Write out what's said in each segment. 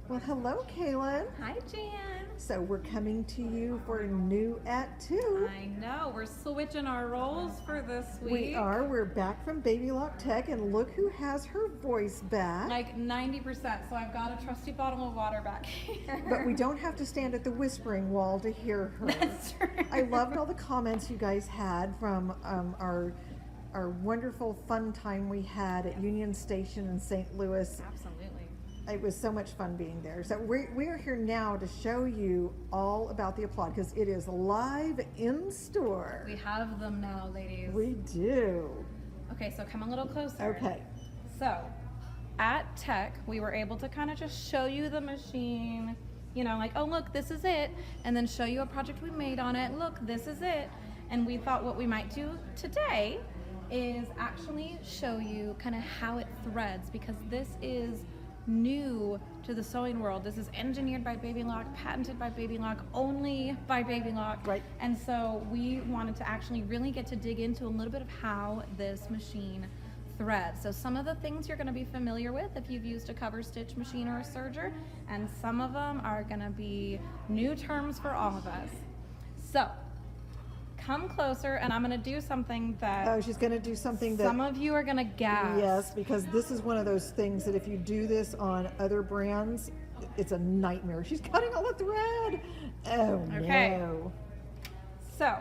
Well, hello, Kaylin. Hi, Jan. So we're coming to you for New at 2. I know, we're switching our roles for this week. We are. We're back from Baby Lock Tech, and look who has her voice back. Like 90%, so I've got a trusty bottle of water back here. But we don't have to stand at the whispering wall to hear her. That's true. I loved all the comments you guys had from our wonderful fun time we had at Union Station in St. Louis. Absolutely. It was so much fun being there. So we are here now to show you all about the Applaud because it is live in store. We have them now, ladies. We do. Okay, so come a little closer. Okay. So, at Tech, we were able to kind of just show you the machine, you know, like, oh, look, this is it, and then show you a project we made on it. Look, this is it. And we thought what we might do today is actually show you kind of how it threads, because this is new to the sewing world. This is engineered by Baby Lock, patented by Baby Lock, only by Baby Lock. Right. And so we wanted to actually really get to dig into a little bit of how this machine threads. So some of the things you're going to be familiar with if you've used a cover stitch machine or a serger, and some of them are going to be new terms for all of us. So come closer, and I'm going to do something that Oh, she's going to do something that. some of you are going to gasp. Yes, because this is one of those things that if you do this on other brands, it's a nightmare. She's cutting all the thread. Oh, Okay. no. So,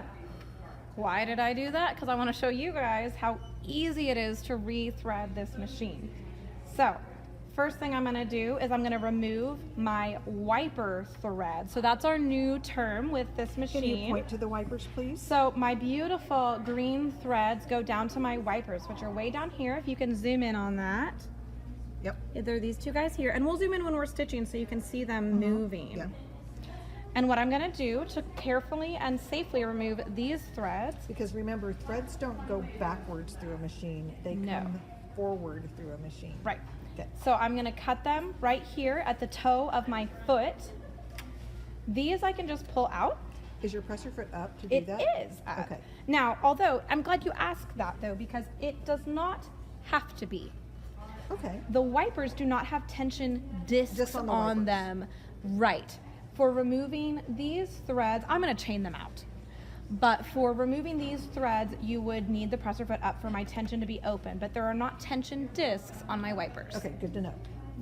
why did I do that? Because I want to show you guys how easy it is to rethread this machine. So, first thing I'm going to do is I'm going to remove my wiper thread. So that's our new term with this machine. Can you point to the wipers, please? So my beautiful green threads go down to my wipers, which are way down here. If you can zoom in on that. Yep. There are these two guys here, and we'll zoom in when we're stitching so you can see them moving. Yeah. And what I'm going to do to carefully and safely remove these threads. Because remember, threads don't go backwards through a machine. They No. come forward through a machine. Right. Okay. So I'm going to cut them right here at the toe of my foot. These I can just pull out. Is your presser foot up to do It that? is up. Okay. Now, although I'm glad you asked that though, because it does not have to be. Okay. The wipers do not have tension discs Just on the on wipers. them. Right. For removing these threads, I'm going to chain them out. But for removing these threads, you would need the presser foot up for my tension to be open. But there are not tension discs on my wipers. Okay, good to know.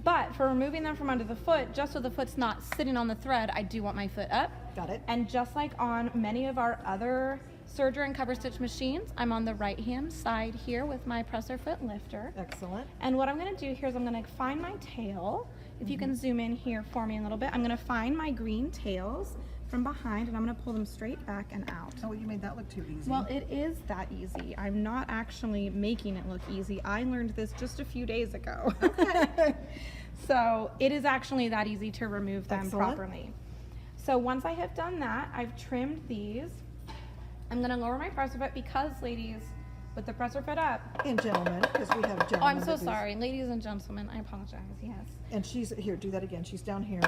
But for removing them from under the foot, just so the foot's not sitting on the thread, I do want my foot up. Got it. And just like on many of our other serger and cover stitch machines, I'm on the right hand side here with my presser foot lifter. Excellent. And what I'm going to do here is I'm going to find my tail. If you can zoom in here for me a little bit, I'm going to find my green tails from behind, and I'm going to pull them straight back and out. Oh, you made that look too easy. Well, it is that easy. I'm not actually making it look easy. I learned this just a few days ago. Okay. So it is actually that easy to remove them Excellent. properly. So once I have done that, I've trimmed these. I'm going to lower my presser foot because, ladies, with the presser foot up. And gentlemen, because we have gentlemen. Oh, I'm so that do- sorry. Ladies and gentlemen, I apologize. Yes. And she's here. Do that again. She's down here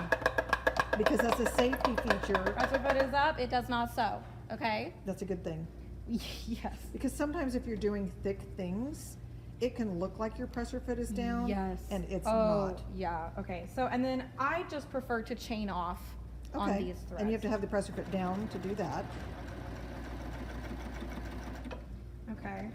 because that's a safety feature. Presser foot is up. It does not sew. Okay? That's a good thing Yes. because sometimes if you're doing thick things, it can look like your presser foot is down. Yes. And it's oh, not. yeah. Okay. So, and then I just prefer to chain off on Okay. these threads. And you have to have the presser foot down to do that. Okay.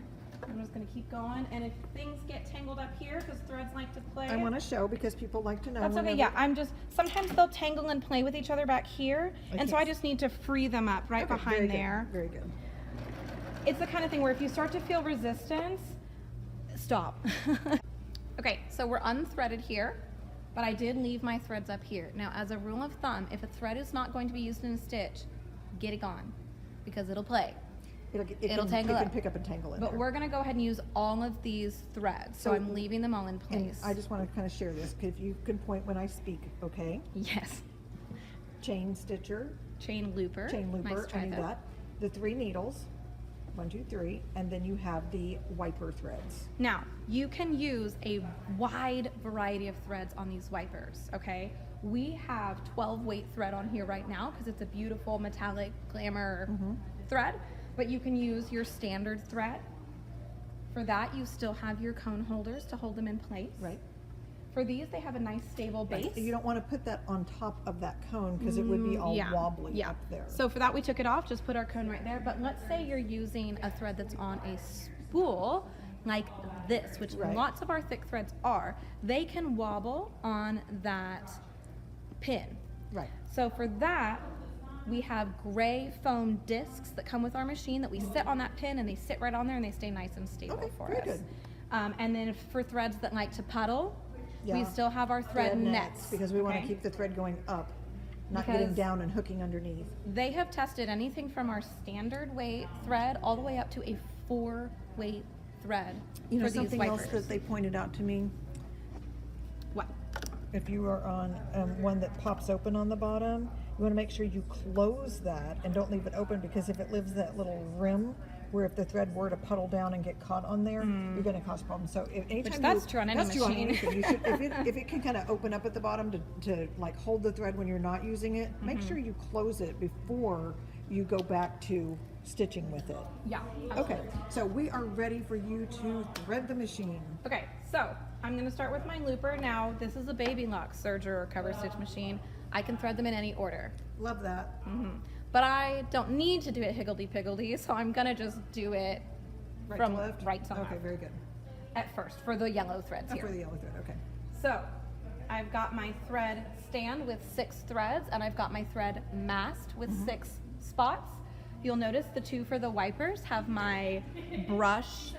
I'm just going to keep going. And if things get tangled up here, because threads like to play. I want to show because people like to know. That's okay. whenever- Yeah. I'm just, sometimes they'll tangle and play with each other back here. And so I Okay. just need to free them up right Okay, very behind good, there. Very good. It's the kind of thing where if you start to feel resistance, stop. Okay, so we're unthreaded here, but I did leave my threads up here. Now, as a rule of thumb, if a thread is not going to be used in a stitch, get it gone, because it'll play. It'll It'll tangle It can up. pick up and tangle in But there. we're gonna go ahead and use all of these threads, so So- I'm leaving them all in And place. I just want to kind of share this. If you can point when I speak, okay? Yes. Chain stitcher, Chain looper. chain looper, Nice try I need though. that. The 3 needles, 1, 2, 3, and then you have the wiper threads. Now, you can use a wide variety of threads on these wipers, okay? We have 12 weight thread on here right now because it's a beautiful metallic glamour thread, but you can use your standard thread. For that, you still have your cone holders to hold them in place. Right. For these, they have a nice stable base. Right. You don't want to put that on top of that cone because it would be all wobbly up there. So for that, we took it off, just put our cone right there. But let's say you're using a thread that's on a spool like this, which lots of our thick threads are. They can wobble on that pin. Right. So for that, we have gray foam discs that come with our machine that we sit on that pin, and they sit right on there and they stay nice and stable for very us. good. And then for threads that like to puddle, we Yeah. still have our thread nets. Because we want to okay? keep the thread going up, not Because getting down and hooking underneath. They have tested anything from our standard weight thread all the way up to a 4-weight thread You know, for these something wipers. else that they pointed out to me, What? if you are on one that pops open on the bottom, you want to make sure you close that and don't leave it open, because if it leaves that little rim where if the thread were to puddle down and get caught on there, you're going to cause problems. So anytime that's true on any that's true on machine. anything. You should, if it can kind of open up at the bottom to like hold the thread when you're not using it, make sure you close it before you go back to stitching with it. Yeah. Okay, so we are ready for you to thread the machine. Okay, so I'm going to start with my looper. Now, this is a baby lock serger or cover stitch machine. I can thread them in any order. Love that. But I don't need to do it higgledy-piggledy, so I'm going to just do it Right from to left? right to Okay, left very good. at first for the yellow threads Oh, here. for the yellow thread, okay. So I've got my thread stand with 6 threads, and I've got my thread mast with 6 spots. You'll notice the 2 for the wipers have my brush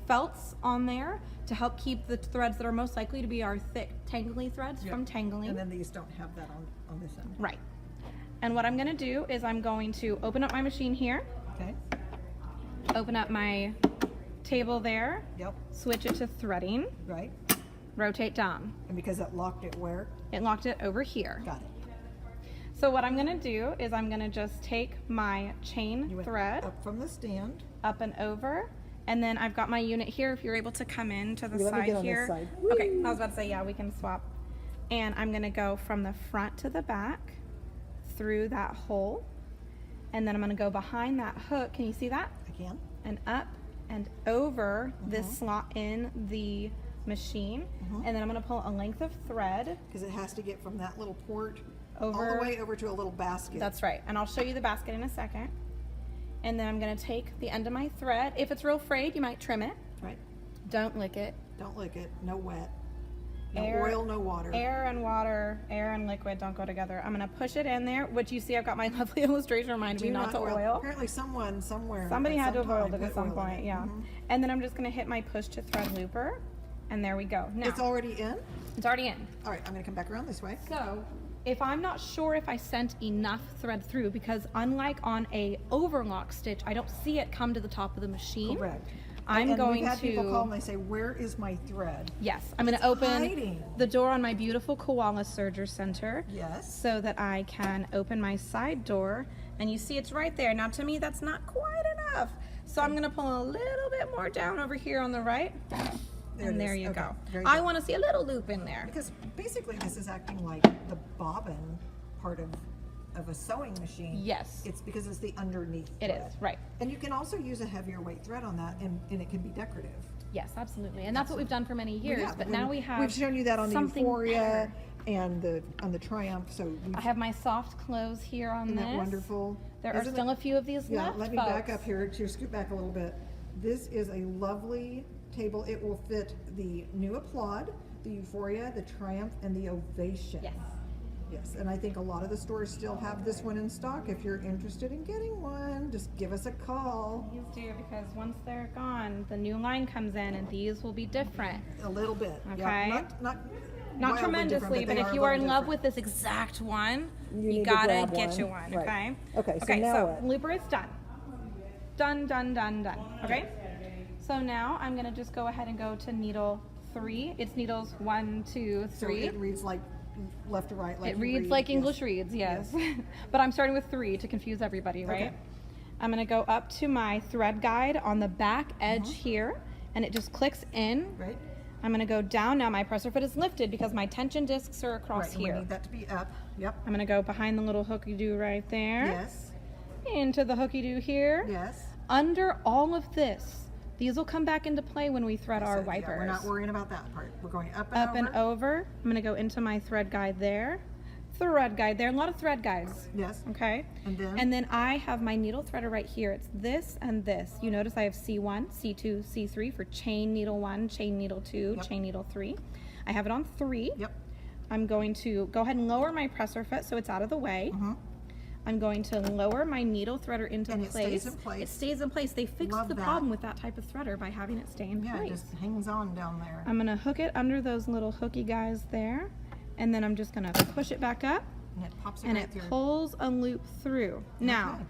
felts on there to help keep the threads that are most likely to be our thick tangly threads from tangling. And then these don't have that on this end. Right. And what I'm going to do is I'm going to open up my machine here, Okay, open up my table there, yep, switch it to threading, right. rotate down. And because that locked it where? It locked it over here. Got it. So what I'm going to do is I'm going to just take my chain You went thread up from the stand. up and over, and then I've got my unit here. If you're able to come in to the Let me side get on this here. side. Okay, I was about to say, yeah, we can swap. And I'm going to go from the front to the back through that hole, and then I'm going to go behind that hook. Can you see that? I can. And up and over this slot in the machine, and then I'm going to pull a length of thread Because it has to get from that little port over. all the way over to a little basket. That's right, and I'll show you the basket in a second. And then I'm going to take the end of my thread. If it's real frayed, you might trim it. right. Don't lick it. Don't lick it. No wet. No Air- oil, no water. Air and water, air and liquid don't go together. I'm going to push it in there, which you see I've got my lovely illustration reminding me Do not to oil. oil. Apparently someone somewhere. Somebody at had to some have oiled time it at put some oil in point, it. yeah. And then I'm just going to hit my push to thread looper, and there we go. Now, It's already in? it's already in. All right, I'm going to come back around this way. So, if I'm not sure if I sent enough thread through, because unlike on a overlock stitch, I don't see it come to the top of the machine. Correct. I'm and going we've had people call and to, they say, where is my thread? yes, I'm going to It's open hiding. the door on my beautiful Koala Serger Center Yes. so that I can open my side door, and you see it's right there. Now to me, that's not quite enough. So I'm going to pull a little bit more down over here on the right, There and it there is. you Okay, go. very I good. want to see a little loop in there. Because basically this is acting like the bobbin part of a sewing machine. Yes. It's because it's the underneath It thread. is, right. And you can also use a heavier weight thread on that, and it can be decorative. Yes, absolutely. And that's what we've done for many years, Yeah, but we- now we have We've shown you that on the something Euphoria better. and on the Triumph, so we've, I have my soft clothes here on isn't this. that wonderful? There are Isn't still it- a few of these Yeah, left, let me back folks. up here to scoot back a little bit. This is a lovely table. It will fit the new Applaud, the Euphoria, the Triumph, and the Ovation. Yes. Yes, and I think a lot of the stores still have this one in stock. If you're interested in getting one, just give us a call. These do, because once they're gone, the new line comes in and these will be different. A little bit. Okay. Yeah, not Not wildly tremendously, different, but they if are you a are in little love different. with this exact one, You you need to gotta grab get one. you one, Right. okay? Okay, so now what? looper is done. Done, done, done, done, okay? So now I'm gonna just go ahead and go to needle 3. It's needles 1, 2, So 3. it reads like left to right. Like It you reads read, like yes. English reads, yes. But I'm starting with 3 to confuse everybody, right? Okay. I'm gonna go up to my thread guide on the back edge here, and it just clicks in. Right. I'm gonna go down now. My presser foot is lifted because my tension discs are Right. across And we here. need that to be up. Yep. I'm gonna go behind the little hooky doo right there. Yes. Into the hooky doo here. Yes. Under all of this, These will come back into play when we thread our So, wipers. yeah, we're not worrying about that part. We're going up Up and and over. I'm gonna go into my thread guide there. Thread guide there, a lot of thread guides. Yes. Okay. And then? I have my needle threader right here. It's this and this. You notice I have C1, C2, C3 for chain needle 1, chain needle 2, Yep. chain needle 3. I have it on 3. Yep. I'm going to go ahead and lower my presser foot so it's out of the way. I'm going to lower my needle threader into And it place. stays in place. It stays in place. They fixed Love the that. problem with that type of threader by having it stay in Yeah, it place. just hangs on down there. I'm gonna hook it under those little hooky guys there, and then I'm just gonna push it back up, And it pops it and right it through. pulls a loop through. Now, Okay.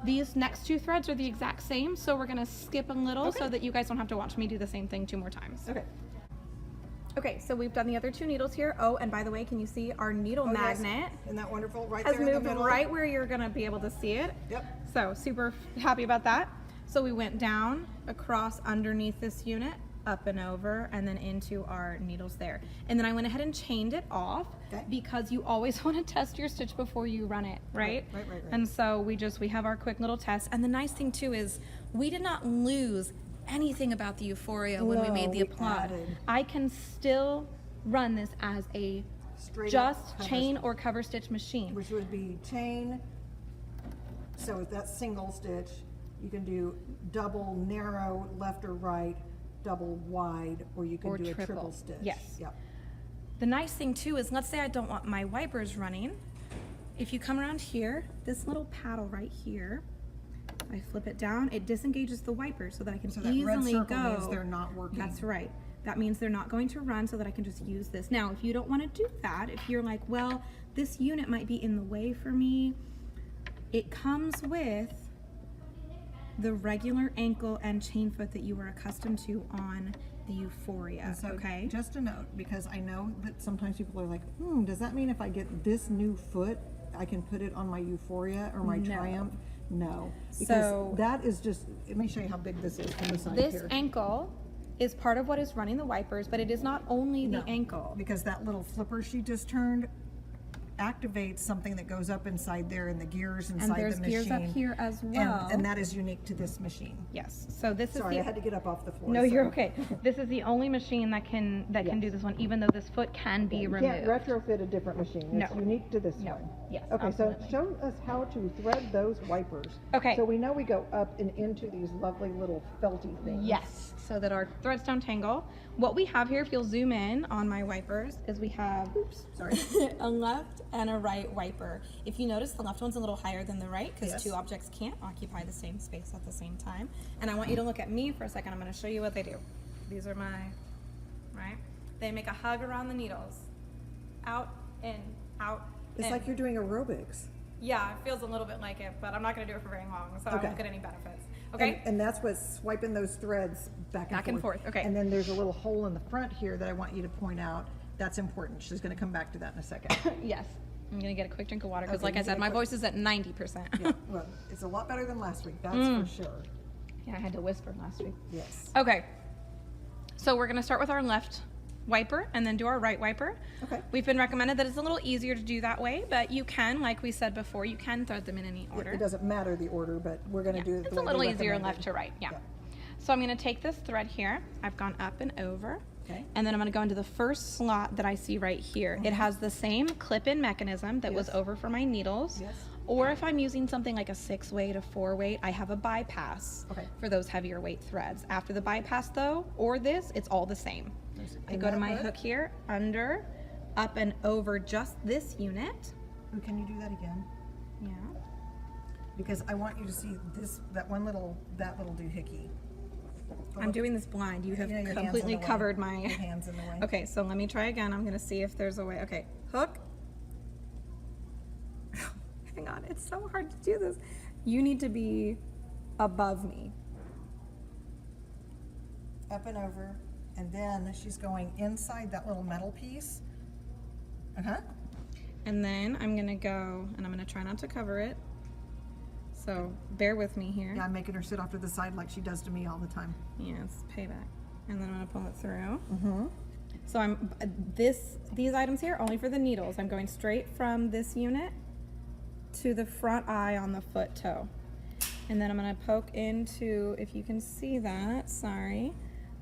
these next 2 threads are the exact same, so we're gonna skip a little so Okay. that you guys don't have to watch me do the same thing 2 more times. Okay. Okay, so we've done the other 2 needles here. Oh, and by the way, can you see our needle Oh, yes. magnet Isn't that wonderful? Right has there in the moved middle. right where you're gonna be able to see it. Yep. So super happy about that. So we went down, across, underneath this unit, up and over, and then into our needles there. And then I went ahead and chained it off Okay. because you always want to test your stitch before you run it, right? Right. And so we have our quick little test. And the nice thing too is we did not lose anything about the Euphoria when we No, made the we applaud. added. I can still run this as a Straight up just cover chain or cover stitch machine. Which would be chain. So if that's single stitch, you can do double narrow left or right, double wide, or you can Or do a triple. triple stitch. Yes. Yep. The nice thing too is, let's say I don't want my wipers running. If you come around here, this little paddle right here, I flip it down, it disengages the wipers so that I can So that red easily circle go. means they're not working. That's right. That means they're not going to run so that I can just use this. Now, if you don't want to do that, if you're like, well, this unit might be in the way for me, it comes with the regular ankle and chain foot that you were accustomed to on the Euphoria, And so okay? just a note, because I know that sometimes people are like, does that mean if I get this new foot, I can put it on my Euphoria or my No. Triumph? No. Because So- that is just, let me show you how big this is from the side This here. ankle is part of what is running the wipers, but it is not only the No, ankle. Because that little flipper she just turned activates something that goes up inside there in the gears inside And there's the machine. gears up here as well. And that is unique to this machine. Yes. So this Sorry, is I the had to get up off the floor. No, you're sorry. okay. This is the only machine that can do this one, even though this foot can be You removed. can't retrofit a different machine. No. It's unique to this No. one. Yes, Okay, absolutely. so show us how to thread those wipers. Okay. So we know we go up and into these lovely little felty things. Yes, so that our threads don't tangle. What we have here, if you'll zoom in on my wipers, is we have Sorry. a left and a right wiper. If you notice, the left one's a little higher than the right because Yes. 2 objects can't occupy the same space at the same time. And I want you to look at me for a second. I'm going to show you what they do. These are my, right? They make a hug around the needles. Out, in, out, It's in. like you're doing aerobics. Yeah, it feels a little bit like it, but I'm not going to do it for very long, so I Okay. won't get any benefits. Okay? And that's what's swiping those threads back and forth. Back and forth, okay. And then there's a little hole in the front here that I want you to point out. That's important. She's going to come back to that in a second. Yes. I'm going to get a quick drink of water because, Okay, like I you said, get a my quick- voice is at 90%. Yeah, well, it's a lot better than last week, that's Mm. for sure. Yeah, I had to whisper last week. Yes. Okay. So we're going to start with our left wiper and then do our right wiper. Okay. We've been recommended that it's a little easier to do that way, but you can, like we said before, you can thread them in any order. It doesn't matter the order, but we're going to do it It's the a way little they easier recommended. left to right, yeah. Yeah. So I'm going to take this thread here. I've gone up and over. Okay. And then I'm going to go into the first slot that I see right here. It has the same clip-in mechanism that was Yes. over for my needles. Yes. Or if I'm using something like a 6-weight, a 4-weight, I have a bypass Okay. for those heavier weight threads. After the bypass though, or this, it's all the same. I In go to that my hook? hook here, under, up and over just this unit. Ooh, can you do that again? Yeah. Because I want you to see this, that little doohickey. I'm doing this blind. You have Yeah, your hand's in completely the way. covered my... Your hand's in the way. Okay, so let me try again. I'm gonna see if there's a way. Okay, hook. Hang on, it's so hard to do this. You need to be above me. Up and over, and then she's going inside that little metal piece. Uh-huh. And then I'm gonna go, and I'm gonna try not to cover it. So bear with me here. Yeah, I'm making her sit off to the side like she does to me all the time. Yeah, it's payback. And then I'm gonna pull it through. Mm-hmm. So these items here only for the needles. I'm going straight from this unit to the front eye on the foot toe. And then I'm gonna poke into, if you can see that, sorry,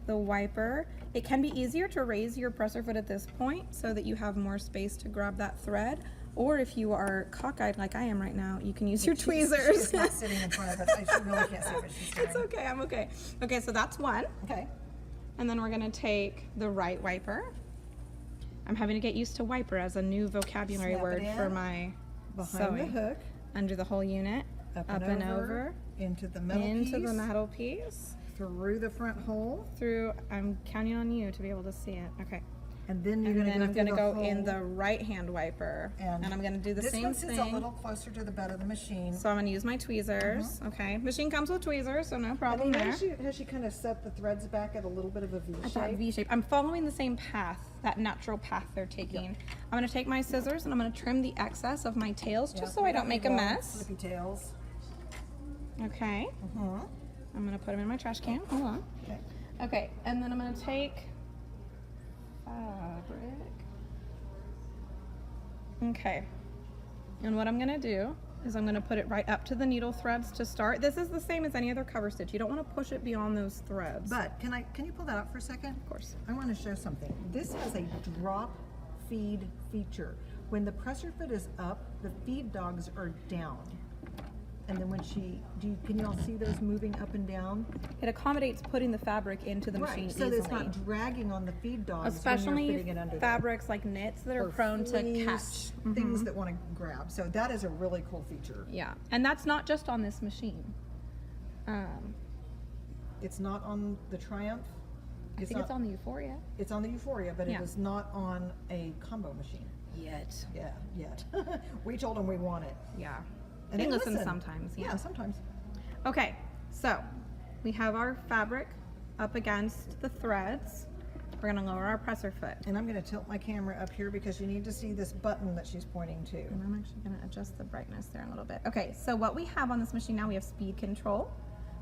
the wiper. It can be easier to raise your presser foot at this point so that you have more space to grab that thread. Or if you are cockeyed like I am right now, you can use your tweezers. She's not sitting in front of it. I really can't see what she's doing. It's okay, I'm okay. Okay, so that's one. Okay. And then we're gonna take the right wiper. I'm having to get used to wiper as a new vocabulary Snap it word in, for my behind sewing. the hook, Under the whole unit, up and over, into the metal into piece, the metal piece, through the front hole, through, I'm counting on you to be able to see it. Okay. and then you're And going then to I'm gonna go through in hole. the right hand wiper. And I'm gonna do the this same one sits a thing. little closer to the bed of the machine. So I'm gonna use my tweezers. Okay. Machine comes with tweezers, so no And problem then there. has she kind of set the threads back at a little bit of a V At that shape? V shape. I'm following the same path, that natural path they're taking. I'm gonna take my scissors and I'm gonna trim the excess of my tails just Yeah, so I don't make a long, mess. Flippy tails. Okay. Mhm. I'm gonna put them in my trash can. Hold on. Okay. Okay, and then I'm gonna take fabric. Okay. And what I'm gonna do is I'm gonna put it right up to the needle threads to start. This is the same as any other cover stitch. You don't wanna push it beyond those threads. But can you pull that out for a second? Of course. I want to show something. This is a drop feed feature. When the presser foot is up, the feed dogs are down. And then when can you all see those moving up and down? It accommodates putting the fabric into the machine so that easily. it's not dragging on the feed dogs when you're Especially fitting it under there. fabrics like knits that are Or prone to fleece, catch. things that want to grab. So that is a really cool feature. Yeah, and that's not just on this machine. It's not on the Triumph. I think it's on the Euphoria. It's on the Euphoria, but Yeah. it is not on a combo machine. Yet. Yeah, yet. We told them we want it. Yeah. And They they listen listen. sometimes. Yeah, sometimes. Okay, so we have our fabric up against the threads. We're gonna lower our presser foot. And I'm going to tilt my camera up here because you need to see this button that she's pointing to. And I'm actually gonna adjust the brightness there a little bit. Okay, so what we have on this machine now, we have speed control,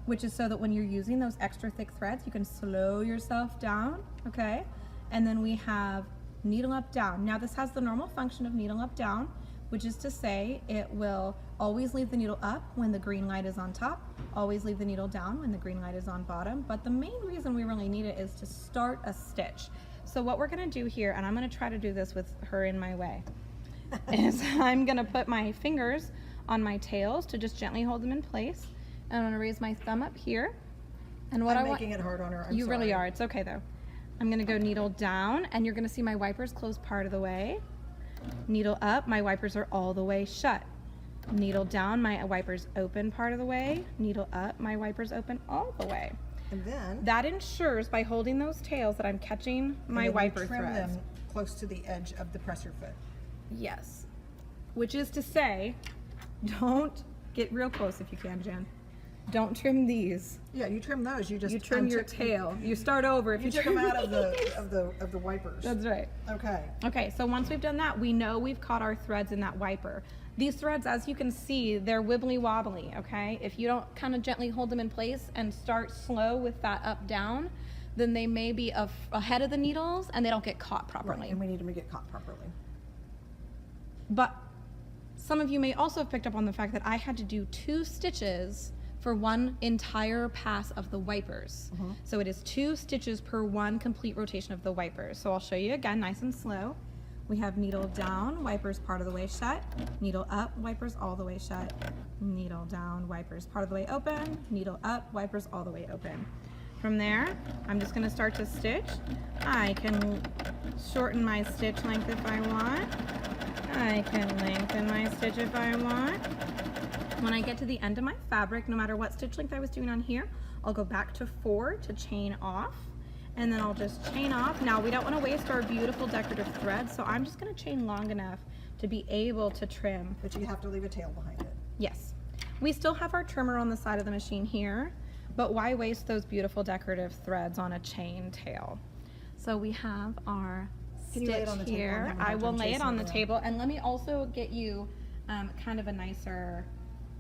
which is so that when you're using those extra thick threads, you can slow yourself down, okay? And then we have needle up, down. Now this has the normal function of needle up, down, which is to say it will always leave the needle up when the green light is on top, always leave the needle down when the green light is on bottom. But the main reason we really need it is to start a stitch. So what we're gonna do here, and I'm gonna try to do this with her in my way, is I'm gonna put my fingers on my tails to just gently hold them in place. And I'm gonna raise my thumb up here. And what I'm I want, making it hard on her. I'm you really sorry. are, it's okay though. I'm gonna go needle down and you're gonna see my wipers close part of the way. Needle up, my wipers are all the way shut. Needle down, my wipers open part of the way. Needle up, my wipers open all the way. And then That ensures by holding those tails that I'm catching my wiper trim threads. them close to the edge of the presser foot. Yes. Which is to say, don't get real close if you can, Jen. Don't trim these. Yeah, you trim those. You just You trim your untook- tail. You start over if You you took trim them out of these. the wipers. That's right. Okay. Okay, so once we've done that, we know we've caught our threads in that wiper. These threads, as you can see, they're wibbly wobbly, okay? If you don't kind of gently hold them in place and start slow with that up down, then they may be ahead of the needles and they don't get caught properly. Right, and we need them to get caught properly. But some of you may also have picked up on the fact that I had to do 2 stitches for one entire pass of the wipers. So it is 2 stitches per one complete rotation of the wipers. So I'll show you again, nice and slow. We have needle down, wipers part of the way shut, needle up, wipers all the way shut, needle down, wipers part of the way open, needle up, wipers all the way open. From there, I'm just gonna start to stitch. I can shorten my stitch length if I want. I can lengthen my stitch if I want. When I get to the end of my fabric, no matter what stitch length I was doing on here, I'll go back to 4 to chain off. And then I'll just chain off. Now we don't want to waste our beautiful decorative thread, so I'm just going to chain long enough to be able to trim. But you have to leave a tail behind it. Yes. We still have our trimmer on the side of the machine here, but why waste those beautiful decorative threads on a chain tail? So we have our Can you lay it stitch on the table? I'm here. having a I hard will time lay it chasing on it the around. table, and let me also get you kind of a nicer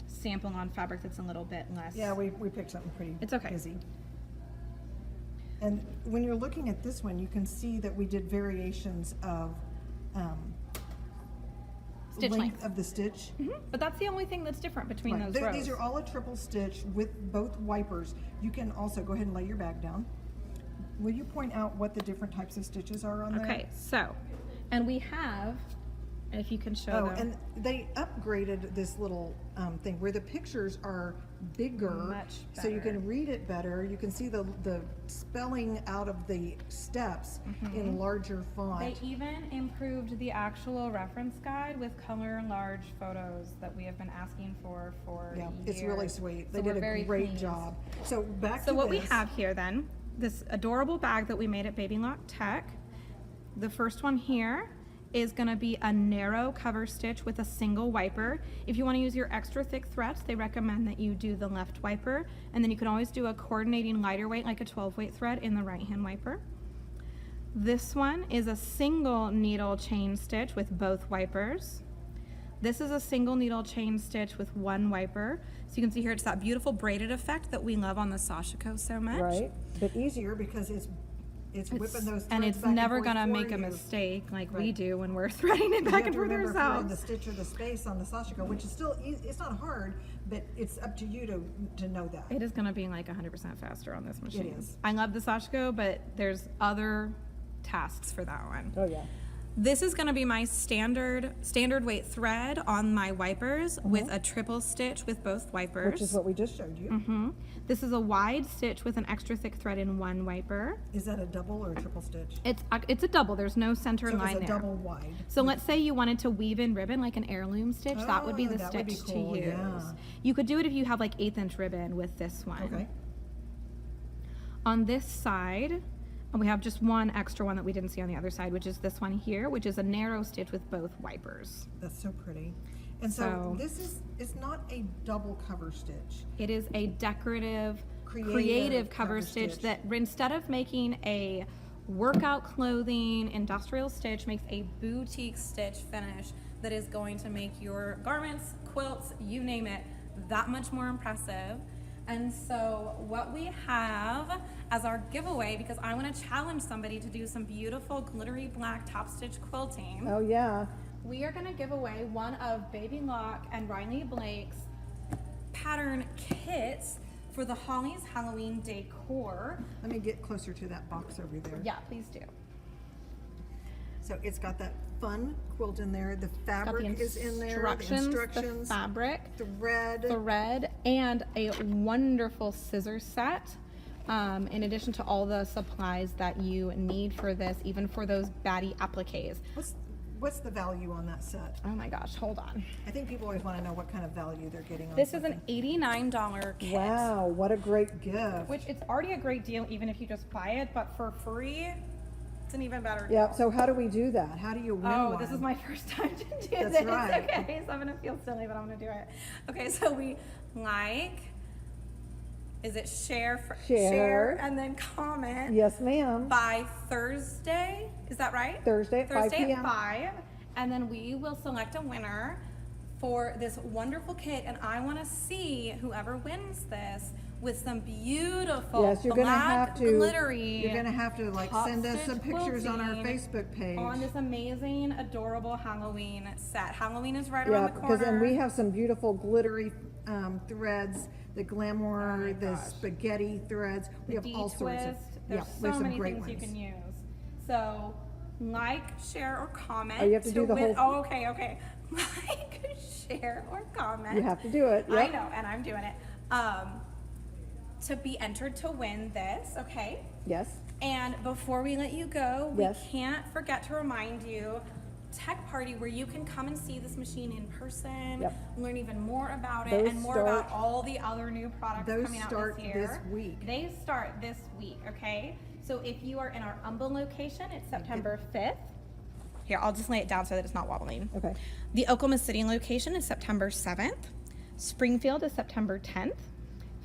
sample on fabric that's a little bit less. Yeah, we picked something pretty It's okay. busy. And when you're looking at this one, you can see that we did variations of Stitch length of the stitch. But that's the only thing that's different between Right. those rows. These are all a triple stitch with both wipers. You can also go ahead and lay your bag down. Will you point out what the different types of stitches are on there? Okay, so, and we have, if you can show Oh, them. and they upgraded this little thing where the pictures are bigger, Much so you better. can read it better. You can see the spelling out of the steps in larger font. They even improved the actual reference guide with color large photos that we have been asking for Yeah, years. it's really sweet. They So we're did a very great pleased. job. So back So to what we this. have here then, this adorable bag that we made at Baby Lock Tech. The first one here is going to be a narrow cover stitch with a single wiper. If you want to use your extra thick threads, they recommend that you do the left wiper, and then you can always do a coordinating lighter weight like a 12 weight thread in the right hand wiper. This one is a single needle chain stitch with both wipers. This is a single needle chain stitch with one wiper. So you can see here it's that beautiful braided effect that we love on the Sashiko so much. Right, but easier because it's whipping those threads And it's back never forth gonna for make a you. mistake like we Right. do when we're threading it You back have and to forth remember if you're in ourselves. the stitch or the space on the Sashiko, which is still easy. It's not hard, but it's up to you to know that. It is gonna be like 100% faster on this machine. is. I love the Sashiko, but there's other tasks for that one. Oh yeah. This is gonna be my standard weight thread on my wipers with a triple stitch with both wipers. Mm-hmm. Which is what we just showed you. This is a wide stitch with an extra thick thread in one wiper. Is that a double or a triple stitch? It's a double. There's no center So line it's a there. double wide. So let's say you wanted to weave in ribbon like an heirloom stitch. That would be Oh, the that would be stitch cool, to use. yeah. You could do it if you have like 1/8 inch ribbon with this one. Okay. On this side, and we have just one extra one that we didn't see on the other side, which is this one here, which is a narrow stitch with both wipers. That's so pretty. And so So- this is, it's not a double cover stitch. It is a decorative, Creative creative cover cover stitch stitch. that instead of making a workout clothing industrial stitch, makes a boutique stitch finish that is going to make your garments, quilts, you name it, that much more impressive. And so what we have as our giveaway, because I want to challenge somebody to do some beautiful glittery black top stitch quilting. Oh yeah. We are going to give away one of Baby Lock and Riley Blake's pattern kits for the Holly's Halloween decor. Let me get closer to that box over there. Yeah, please do. So it's got that fun quilt in there. The Got fabric the is in there. The instructions, the fabric, thread. thread, and a wonderful scissor set. In addition to all the supplies that you need for this, even for those baddie appliques. What's the value on that set? Oh my gosh, hold on. I think people always want to know what kind of value they're getting on This is something. an $89 kit. Wow, what a great gift. Which it's already a great deal even if you just buy it, but for free, it's an even better deal. Yeah, so how do we do that? How do you win Oh, one? this is my first time to do That's this. right. Okay, so I'm gonna feel silly, but I'm gonna do it. Okay, so we is it share and then comment Yes, ma'am. by Thursday? Is that right? Thursday at 5 Thursday p.m. at 5, and then we will select a winner for this wonderful kit, and I want to see whoever wins this with some beautiful Yes, you're gonna black have to. glittery. You're gonna have to like top send us some stitch pictures on our quilting Facebook page. on this amazing, adorable Halloween set. Halloween is right Yeah, around the corner. because and we have some beautiful glittery threads, the glamour, Oh my the gosh. spaghetti threads. We have all sorts of. D-twist. Yeah, There's we have so some many great things you ones. can use. So, like, share, or comment. Oh, you have to do the win. whole- Oh, okay. Like, share, or comment. You have to do it. I Yep. know, and I'm doing it. To be entered to win this, okay? Yes. And before we let you go, Yes. we can't forget to remind you, Tech Party, where you can come and see this machine in person, Yep. learn even more about it, Those and more start- about all the other new products those coming out start this year. this week. They start this week, okay? So if you are in our Humble location, it's September 5th. Here, I'll just lay it down so that it's not wobbling. Okay. The Oklahoma City location is September 7th. Springfield is September 10th.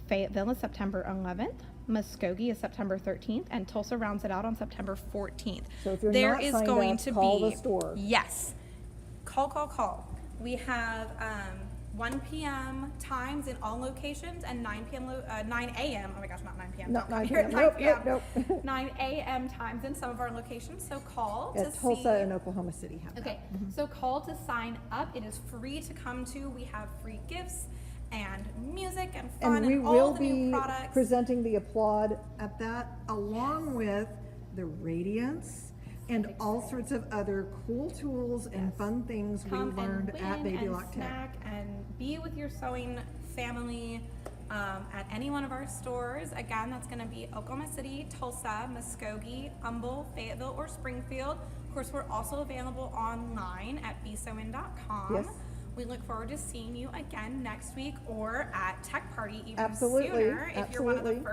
Fayetteville is September 11th. Muskogee is September 13th, and Tulsa rounds it out on September 14th. So if you're There not is signed going up, to call be the store. Yes, call. We have 1 p.m. times in all locations and 9 p.m. 9 a.m. Oh my gosh, not 9 p.m. Not Don't come 9 here at p.m. 9 Nope, p.m. nope, nope. 9 a.m. times in some of our locations. So call Yeah, to Tulsa see. and Oklahoma City have that. Okay, so call to sign up. It is free to come to. We have free gifts and music and fun And and, we all will the be new products. presenting the applaud at that, along with the Radiance and all sorts of other cool tools and fun things we Come learned and at win Baby and Lock Tech. snack and be with your sewing family at any one of our stores. Again, that's going to be Oklahoma City, Tulsa, Muskogee, Humble, Fayetteville, or Springfield. Of course, we're also available online at bsewin.com. Yes. We look forward to seeing you again next week or at Tech Party even Absolutely, sooner if you're one of the absolutely. first